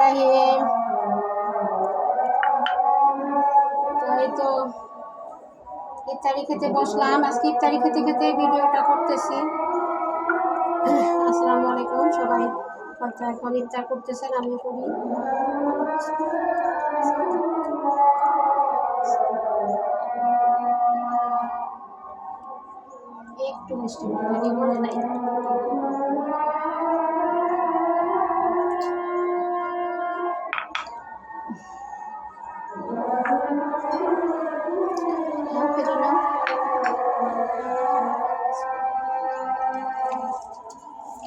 রহিম। তো এই তো ইফতারি খেতে বসলাম। আজকে ইফতারি খেতে খেতে ভিডিওটা করতেছি। আসসালামু আলাইকুম সবাই। এখন ইফতার করতেছেন, আমিও করি। একটু মিষ্টি মনে নাই।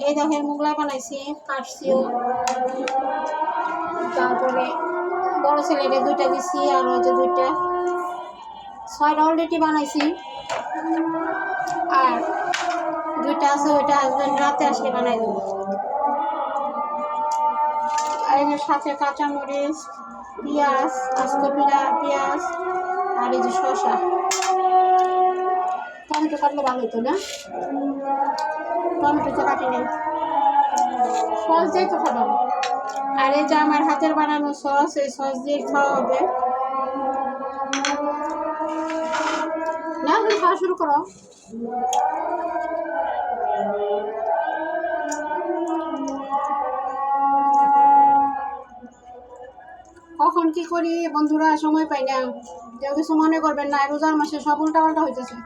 এই দেখেন মোগলাই বানাইছি, কাটছিও। তারপরে বড় ছেলেকে 2টা দিছি, আর ওই যে 2টা 6টা অলরেডি বানাইছি, আর 2টা আছে, ওইটা হাজবেন্ড রাতে আসলে বানাই দেবো। আর এর সাথে কাঁচামরিচ, পেঁয়াজ, আস্তে পেঁয়াজ, আর এই যে শসা। টমেটো কাটলে ভালো হতো না, টমেটো তো কাটি নেই, সস দিয়ে তো খাবো। আর এই যে আমার হাতের বানানো সস, এই সস দিয়ে খাওয়া হবে। না তুমি খাওয়া শুরু করো। কখন কি করি বন্ধুরা, সময় পাই না। কেউ কিছু মনে করবেন না, রোজার মাসে সব উল্টা পাল্টা হইতেছে।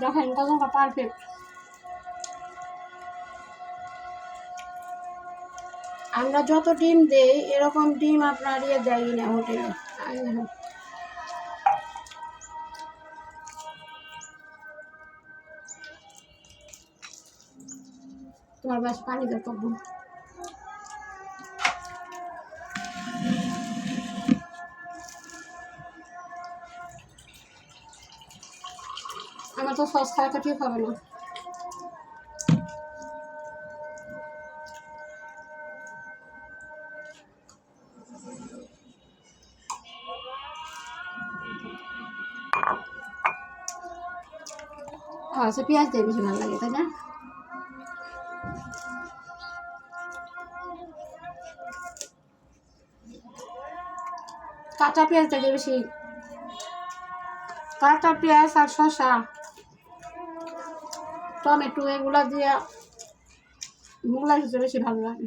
দেখেন কতটা পারফেক্ট। আমরা যত ডিম দেই এরকম ডিম আপনার দেয় না হোটেলে। তোমার বাস পানি দে পাবো। আমার তো সস খাওয়া তো ঠিক হবে না। আচ্ছা, পেঁয়াজ দিয়ে বেশি ভালো লাগে, তাই না? কাঁচা পেঁয়াজ থেকে বেশি, কাঁচা পেঁয়াজ আর শসা, টমেটো এগুলা দিয়ে মোগলাই খেতে বেশি ভালো লাগে।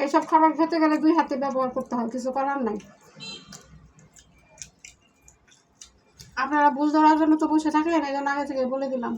এইসব খাবার খেতে গেলে 2 হাতে ব্যবহার করতে হয়, কিছু করার নাই। আপনারা ভুল ধরার জন্য তো বসে থাকলেন, এই জন্য আগে থেকে বলে দিলাম।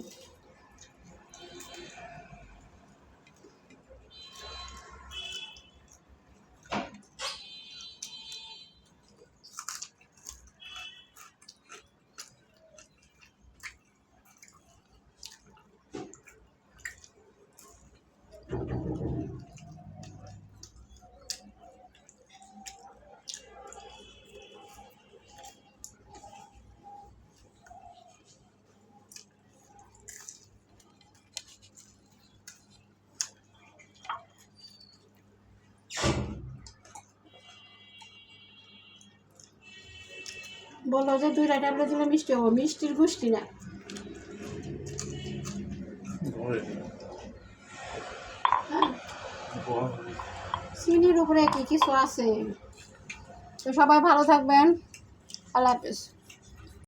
বললো যে 2টা ট্যাবলেট দিলে মিষ্টি হবো, মিষ্টির গুষ্টি না। চিনির উপরে কি কিছু আছে? তো সবাই ভালো থাকবেন, আল্লাহ হাফেজ।